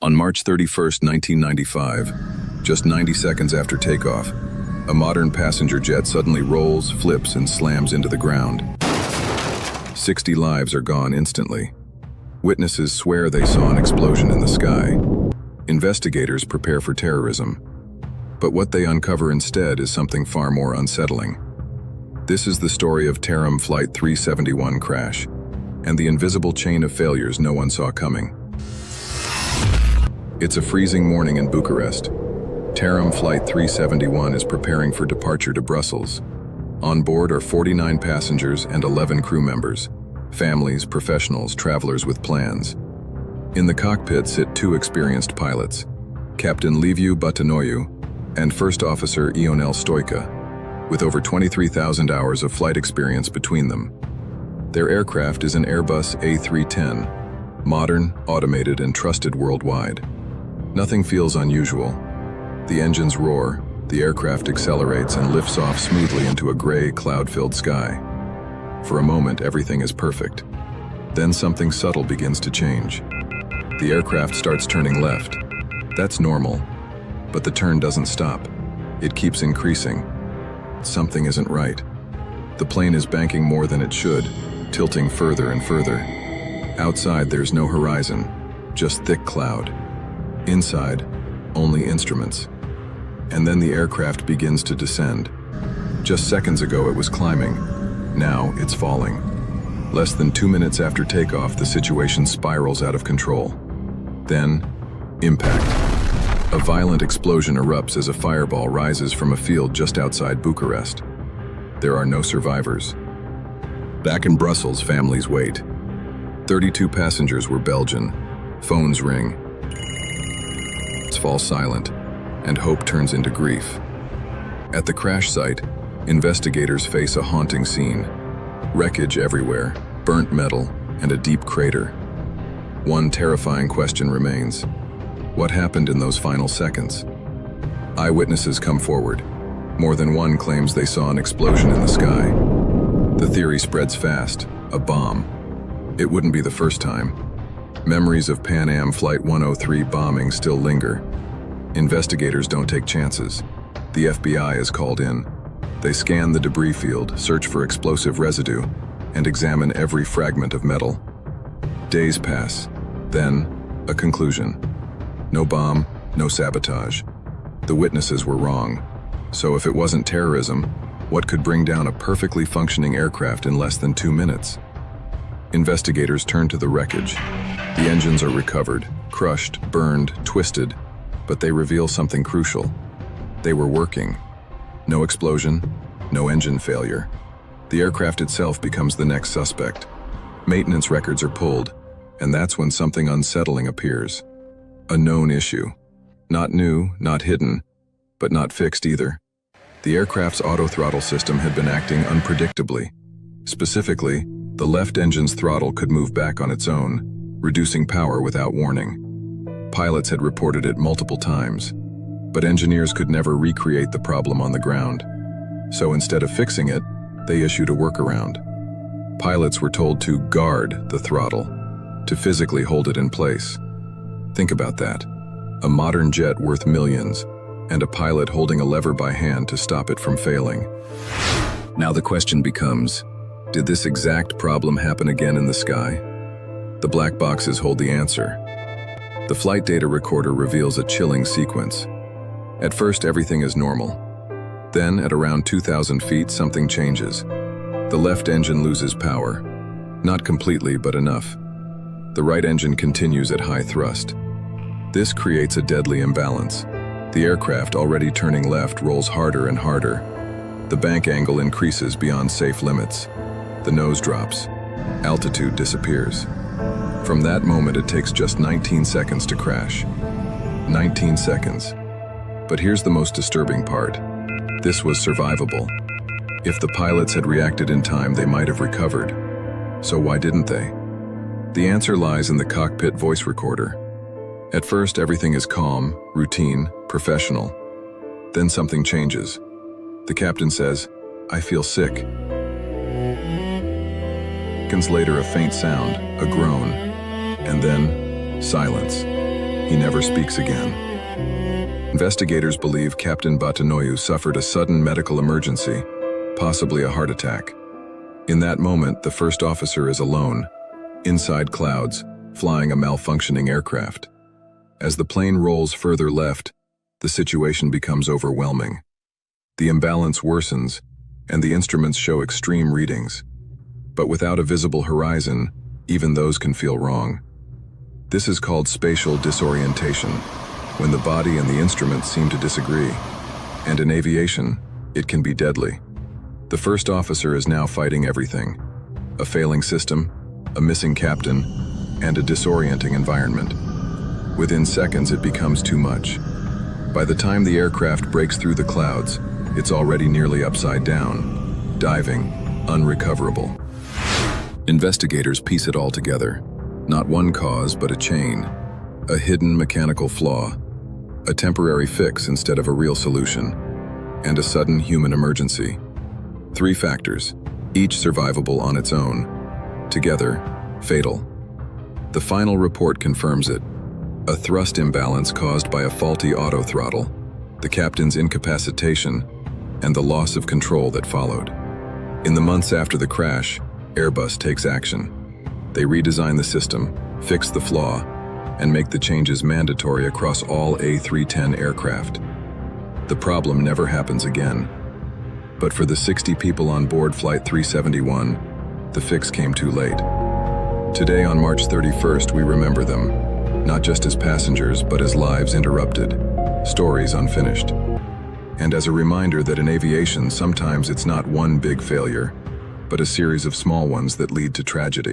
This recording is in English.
On March 31, 1995, just 90 seconds after takeoff, a modern passenger jet suddenly rolls, flips, and slams into the ground. 60 lives are gone instantly. Witnesses swear they saw an explosion in the sky. Investigators prepare for terrorism. But what they uncover instead is something far more unsettling. This is the story of TAROM Flight 371 crash, and the invisible chain of failures no one saw coming. It's a freezing morning in Bucharest. TAROM Flight 371 is preparing for departure to Brussels. On board are 49 passengers and 11 crew members, families, professionals, travelers with plans. In the cockpit sit two experienced pilots, Captain Liviu Bătănoiu and First Officer Ionel Stoica, with over 23,000 hours of flight experience between them. Their aircraft is an Airbus A310, modern, automated, and trusted worldwide. Nothing feels unusual. The engines roar, the aircraft accelerates and lifts off smoothly into a gray, cloud-filled sky. For a moment, everything is perfect. Then something subtle begins to change. The aircraft starts turning left. That's normal, but the turn doesn't stop. It keeps increasing. Something isn't right. The plane is banking more than it should, tilting further and further. Outside, there's no horizon, just thick cloud. Inside, only instruments. And then the aircraft begins to descend. Just seconds ago it was climbing. Now it's falling. Less than 2 minutes after takeoff, the situation spirals out of control. Then, impact. A violent explosion erupts as a fireball rises from a field just outside Bucharest. There are no survivors. Back in Brussels, families wait. 32 passengers were Belgian. Phones ring. Fall silent, and hope turns into grief. At the crash site, investigators face a haunting scene. Wreckage everywhere, burnt metal, and a deep crater. One terrifying question remains. What happened in those final seconds? Eyewitnesses come forward. More than one claims they saw an explosion in the sky. The theory spreads fast, a bomb. It wouldn't be the first time. Memories of Pan Am Flight 103 bombing still linger. Investigators don't take chances. The FBI is called in. They scan the debris field, search for explosive residue, and examine every fragment of metal. Days pass. Then, a conclusion. No bomb, no sabotage. The witnesses were wrong. So if it wasn't terrorism, what could bring down a perfectly functioning aircraft in less than 2 minutes? Investigators turn to the wreckage. The engines are recovered, crushed, burned, twisted, but they reveal something crucial. They were working. No explosion, no engine failure. The aircraft itself becomes the next suspect. Maintenance records are pulled, and that's when something unsettling appears. A known issue. Not new, not hidden, but not fixed either. The aircraft's auto-throttle system had been acting unpredictably. Specifically, the left engine's throttle could move back on its own, reducing power without warning. Pilots had reported it multiple times, but engineers could never recreate the problem on the ground. So instead of fixing it, they issued a workaround. Pilots were told to guard the throttle, to physically hold it in place. Think about that. A modern jet worth millions, and a pilot holding a lever by hand to stop it from failing. Now the question becomes, did this exact problem happen again in the sky? The black boxes hold the answer. The flight data recorder reveals a chilling sequence. At first, everything is normal. Then, at around 2,000 feet, something changes. The left engine loses power. Not completely, but enough. The right engine continues at high thrust. This creates a deadly imbalance. The aircraft, already turning left, rolls harder and harder. The bank angle increases beyond safe limits. The nose drops. Altitude disappears. From that moment, it takes just 19 seconds to crash. 19 seconds. But here's the most disturbing part. This was survivable. If the pilots had reacted in time, they might have recovered. So why didn't they? The answer lies in the cockpit voice recorder. At first, everything is calm, routine, professional. Then something changes. The captain says, "I feel sick." Seconds later, a faint sound, a groan, and then silence. He never speaks again. Investigators believe Captain Batanoyu suffered a sudden medical emergency, possibly a heart attack. In that moment, the first officer is alone, inside clouds, flying a malfunctioning aircraft. As the plane rolls further left, the situation becomes overwhelming. The imbalance worsens, and the instruments show extreme readings. But without a visible horizon, even those can feel wrong. This is called spatial disorientation, when the body and the instruments seem to disagree. And in aviation, it can be deadly. The first officer is now fighting everything: a failing system, a missing captain, and a disorienting environment. Within seconds, it becomes too much. By the time the aircraft breaks through the clouds, it's already nearly upside down, diving, unrecoverable. Investigators piece it all together. Not one cause, but a chain. A hidden mechanical flaw, a temporary fix instead of a real solution, and a sudden human emergency. 3 factors, each survivable on its own. Together, fatal. The final report confirms it. A thrust imbalance caused by a faulty autothrottle, the captain's incapacitation, and the loss of control that followed. In the months after the crash, Airbus takes action. They redesign the system, fix the flaw, and make the changes mandatory across all A310 aircraft. The problem never happens again. But for the 60 people on board Flight 371, the fix came too late. Today, on March 31st, we remember them, not just as passengers, but as lives interrupted, stories unfinished. And as a reminder that in aviation, sometimes it's not one big failure, but a series of small ones that lead to tragedy.